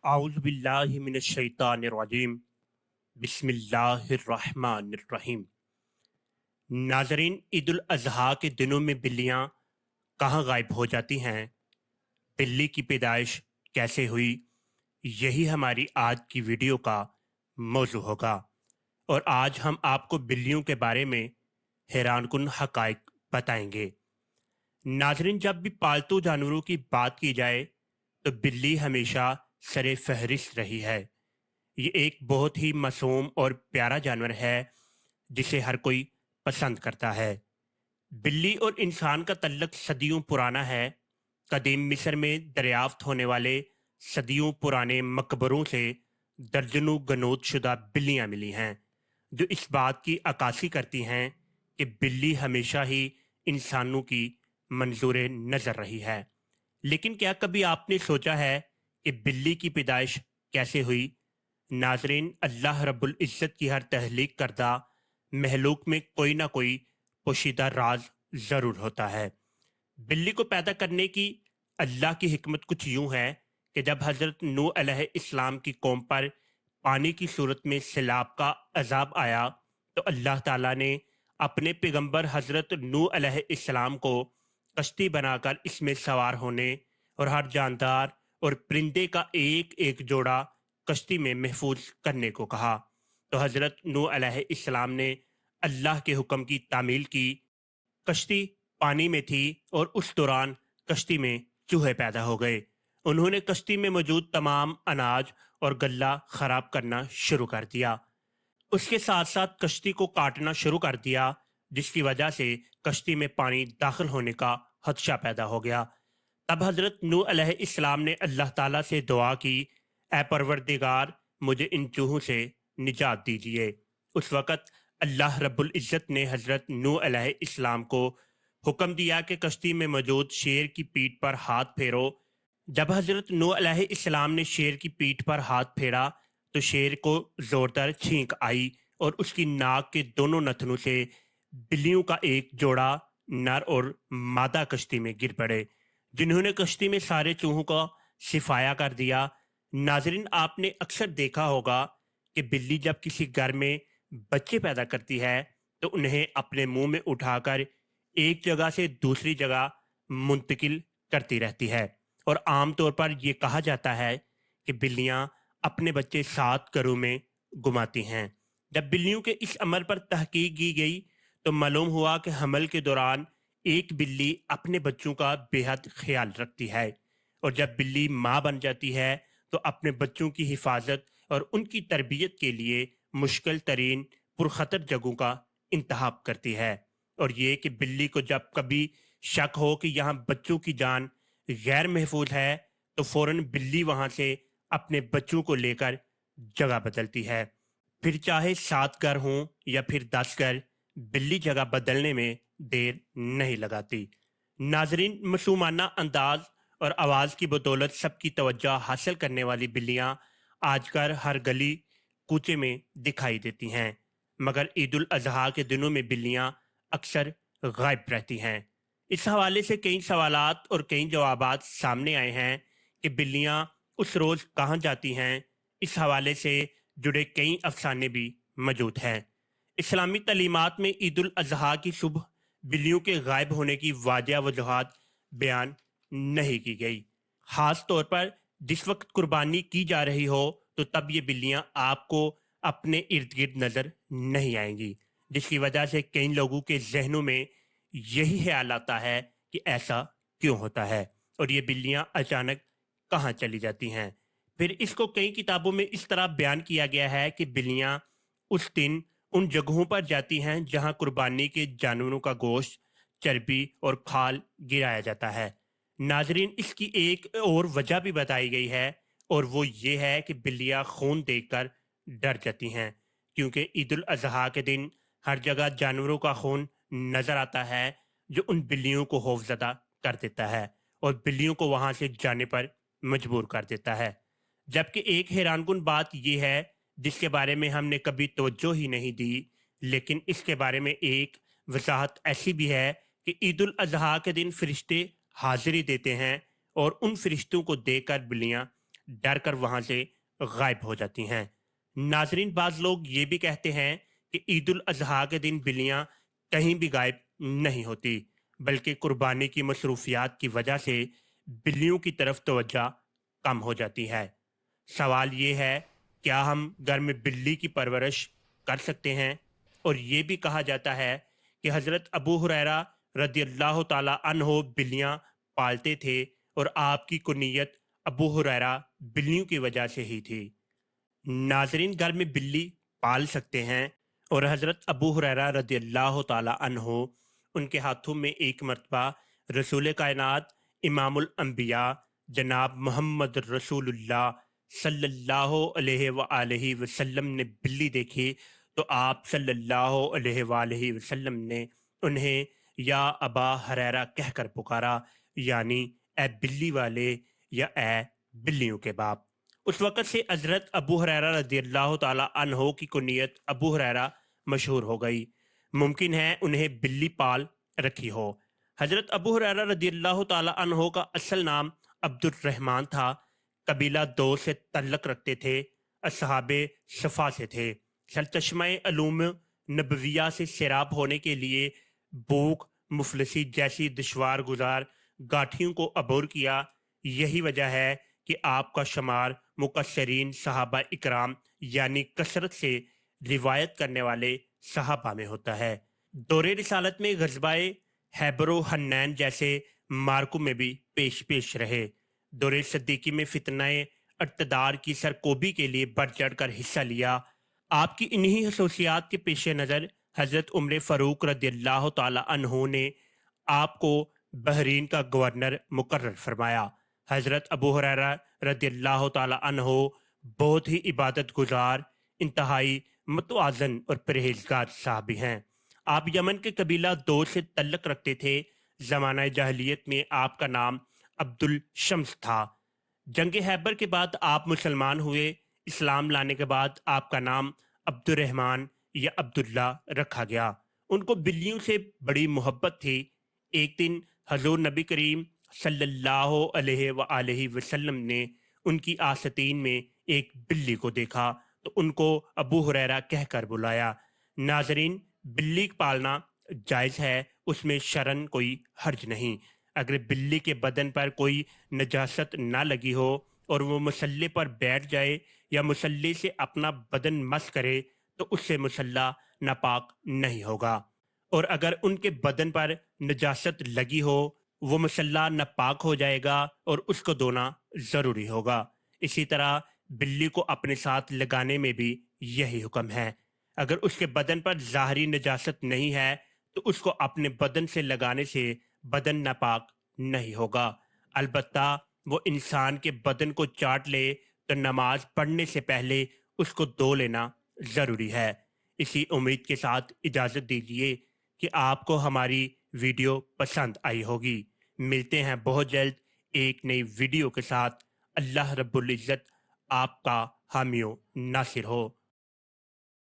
आउज़ु बिल्लाहि मिनश शैतानिर रजीम। बिस्मिल्लाहिर रहमानिर रहीम। नाज़रीन, ईद उल अज़हा के दिनों में बिल्लियाँ कहाँ गायब हो जाती हैं? बिल्ली की पैदाइश कैसे हुई? यही हमारी आज की वीडियो का मौजू होगा। और आज हम आपको बिल्लियों के बारे में हैरानकुन हक़ाइक़ बताएंगे। नाज़रीन, जब भी पालतू जानवरों की बात की जाए तो बिल्ली हमेशा सरे फहरिस्त रही है। ये एक बहुत ही मासूम और प्यारा जानवर है जिसे हर कोई पसंद करता है। बिल्ली और इंसान का तल्लक सदियों पुराना है। कदीम मिस्र में दरियाफ्त होने वाले सदियों पुराने मकबरों से दर्जनों गनोद शुदा बिल्लियाँ मिली हैं, जो इस बात की अक्कासी करती हैं कि बिल्ली हमेशा ही इंसानों की मंजूर नज़र रही है। लेकिन क्या कभी आपने सोचा है कि बिल्ली की पैदाइश कैसे हुई? नाजरीन, अल्लाह रब्बुल इज़्ज़त की हर तहलीक करदा महलूक में कोई ना कोई पोशीदा राज ज़रूर होता है। बिल्ली को पैदा करने की अल्लाह की हिकमत कुछ यूं है कि जब हज़रत नूह अलैहिस्सलाम की कौम पर पानी की सूरत में सैलाब का अजाब आया तो अल्लाह ताला ने अपने पैगंबर हज़रत नूह अलैहिस्सलाम को कश्ती बनाकर इसमें सवार होने और हर जानदार और परिंदे का एक एक जोड़ा कश्ती में महफूज करने को कहा। तो हज़रत नूह अलैहिस्सलाम ने अल्लाह के हुक्म की तामील की। कश्ती पानी में थी और उस दौरान कश्ती में चूहे पैदा हो गए। उन्होंने कश्ती में मौजूद तमाम अनाज और गल्ला खराब करना शुरू कर दिया। उसके साथ साथ कश्ती को काटना शुरू कर दिया, जिसकी वजह से कश्ती में पानी दाखिल होने का खदशा पैदा हो गया। तब हज़रत नूह अलैहिस्सलाम ने अल्लाह ताला से दुआ की, ए परवरदिगार, मुझे इन चूहों से निजात दीजिए। उस वक़्त अल्लाह रब्बुल इज़्ज़त ने हज़रत नूह अलैहिस्सलाम को हुक्म दिया कि कश्ती में मौजूद शेर की पीठ पर हाथ फेरो। जब हज़रत नूह अलैहिस्सलाम ने शेर की पीठ पर हाथ फेरा तो शेर को ज़ोरदार छींक आई और उसकी नाक के दोनों नथनों से बिल्लियों का एक जोड़ा, नर और मादा, कश्ती में गिर पड़े, जिन्होंने कश्ती में सारे चूहों का सिफाया कर दिया। नाजरीन, आपने अक्सर देखा होगा कि बिल्ली जब किसी घर में बच्चे पैदा करती है तो उन्हें अपने मुंह में उठाकर एक जगह से दूसरी जगह मुंतकिल करती रहती है। और आमतौर पर यह कहा जाता है कि बिल्लियां अपने बच्चे 7 घरों में घुमाती हैं। जब बिल्लियों के इस अमल पर तहकीक की गई तो मालूम हुआ कि हमल के दौरान एक बिल्ली अपने बच्चों का बेहद ख्याल रखती है, और जब बिल्ली माँ बन जाती है तो अपने बच्चों की हिफाजत और उनकी तरबियत के लिए मुश्किल तरीन पुरखतर जगहों का इंतखाब करती है। और ये कि बिल्ली को जब कभी शक हो कि यहाँ बच्चों की जान गैर महफूज है तो फौरन बिल्ली वहाँ से अपने बच्चों को लेकर जगह बदलती है। फिर चाहे 7 घर हों या फिर 10 घर, बिल्ली जगह बदलने में देर नहीं लगाती। नाजरीन, मासूमाना अंदाज और आवाज़ की बदौलत सबकी तवज्जो हासिल करने वाली बिल्लियाँ आजकल हर गली कूचे में दिखाई देती हैं, मगर ईद उल अज़हा के दिनों में बिल्लियाँ अक्सर गायब रहती हैं। इस हवाले से कई सवालात और कई जवाबात सामने आए हैं कि बिल्लियाँ उस रोज़ कहाँ जाती हैं। इस हवाले से जुड़े कई अफसाने भी मौजूद हैं। इस्लामी तालीमात में ईद उल अज़हा की सुबह बिल्लियों के गायब होने की वाजिया वजूहात बयान नहीं की गई। ख़ास तौर पर जिस वक्त कुर्बानी की जा रही हो तो तब ये बिल्लियाँ आपको अपने इर्द गिर्द नज़र नहीं आएंगी, जिसकी वजह से कई लोगों के जहनों में यही ख्याल आता है कि ऐसा क्यों होता है और ये बिल्लियाँ अचानक कहाँ चली जाती हैं। फिर इसको कई किताबों में इस तरह बयान किया गया है कि बिल्लियाँ उस दिन उन जगहों पर जाती हैं जहाँ कुर्बानी के जानवरों का गोश्त, चर्बी और खाल गिराया जाता है। नाजरीन, इसकी एक और वजह भी बताई गई है, और वो ये है कि बिल्लियाँ खून देखकर डर जाती हैं, क्योंकि ईद उल अज़हा के दिन हर जगह जानवरों का खून नज़र आता है, जो उन बिल्लियों को खौफज़दा कर देता है और बिल्लियों को वहाँ से जाने पर मजबूर कर देता है। जबकि एक हैरानकुन बात यह है जिसके बारे में हमने कभी तवज्जो ही नहीं दी, लेकिन इसके बारे में एक वजाहत ऐसी भी है कि ईद उल अज़हा के दिन फरिश्ते हाजिरी देते हैं और उन फरिश्तों को देखकर बिल्लियाँ डर कर वहाँ से गायब हो जाती हैं। नाजरीन, बाज़ लोग ये भी कहते हैं कि ईद उल अज़हा के दिन बिल्लियाँ कहीं भी गायब नहीं होती, बल्कि कुर्बानी की मसरूफियात की वजह से बिल्लियों की तरफ तवज्जो कम हो जाती है। सवाल ये है, क्या हम घर में बिल्ली की परवरिश कर सकते हैं? और ये भी कहा जाता है कि हज़रत अबू हुरैरा रदियल्लाहु ताला अन्हो बिल्लियाँ पालते थे और आपकी कुनियत अबू हुरैरा बिल्लियों की वजह से ही थी। नाजरीन, घर में बिल्ली पाल सकते हैं और हज़रत अबू हुरैरा रदियल्लाहु ताला अन्हो उनके हाथों में एक मर्तबा रसूल कायनात इमामुल अंबिया जनाब मोहम्मद रसूलुल्लाह सल्लल्लाहु अलैहि वसल्लम ने बिल्ली देखी तो आप सल्लल्लाहु अलैहि वसल्लम ने उन्हें या अबा हुरैरा कहकर पुकारा, यानी ए बिल्ली वाले या ए बिल्लियों के बाप। उस वक़्त से हज़रत अबू हुरैरा रज़ियल्लाहु ताला अन्हो की कुनियत अबू हुरैरा मशहूर हो गई। मुमकिन है उन्हें बिल्ली पाल रखी हो। हज़रत अबू हुरैरा रज़ियल्लाहु ताला अन्हो का असल नाम अब्दुर्रहमान था। कबीला दो से तल्लक रखते थे। असहाबे शफा से थे। सरचश्मे अलूम नबविया से सैराब होने के लिए भूख मुफलसी जैसी दुश्वार गुजार गाठियों को अबूर किया। यही वजह है कि आपका शुमार मुकस्सरीन सहाबा इकराम यानी कसरत से रिवायत करने वाले सहाबा में होता है। दौरे रिसालत में गज़बाए हैबरो हन्नैन जैसे मार्कों में भी पेश रहे। दौरे सद्दीकी में फितनाए अक़्तदार की सरकोबी के लिए बढ़ चढ़ कर हिस्सा लिया। आपकी इन्हीं खसूसियात के पेश नज़र हज़रत उमर फ़ारूक रज़ियल्लाहु ताला अन्हु ने आपको बहरीन का गवर्नर मुकर्रर फरमाया। हज़रत अबू हुरैरा रज़ियल्लाहु ताला अन्हु बहुत ही इबादत गुजार, इंतहाई मुतवाज़न और परहेज़गार साहबी हैं। आप यमन के कबीला दो से तल्लक रखते थे। ज़माना जahलियत में आपका नाम अब्दुल शम्स था। जंग हैबर के बाद आप मुसलमान हुए। इस्लाम लाने के बाद आपका नाम अब्दुर्रहमान या अब्दुल्ला रखा गया। उनको बिल्लियों से बड़ी मोहब्बत थी। एक दिन हजूर नबी करीम सल्लल्लाहु अलैहि वसल्लम ने उनकी आस्तीन में एक बिल्ली को देखा तो उनको अबू हुरैरा कहकर बुलाया। नाजरीन, बिल्ली पालना जायज़ है, उसमें शरन कोई हर्ज नहीं। अगर बिल्ली के बदन पर कोई नजासत ना लगी हो और वो मुसल्ले पर बैठ जाए या मुसल्ले से अपना बदन मस करे तो उससे मुसल्ला नापाक नहीं होगा। और अगर उनके बदन पर नजासत लगी हो वो मुसल्ला नापाक हो जाएगा और उसको धोना ज़रूरी होगा। इसी तरह बिल्ली को अपने साथ लगाने में भी यही हुक्म है। अगर उसके बदन पर ज़ाहरी नजासत नहीं है तो उसको अपने बदन से लगाने से बदन नापाक नहीं होगा। अलबत्ता वो इंसान के बदन को चाट ले तो नमाज पढ़ने से पहले उसको धो लेना ज़रूरी है। इसी उम्मीद के साथ इजाज़त दीजिए कि आपको हमारी वीडियो पसंद आई होगी। मिलते हैं बहुत जल्द एक नई वीडियो के साथ। अल्लाह रब्बुल इज़्ज़त आपका हामियो नासिर हो।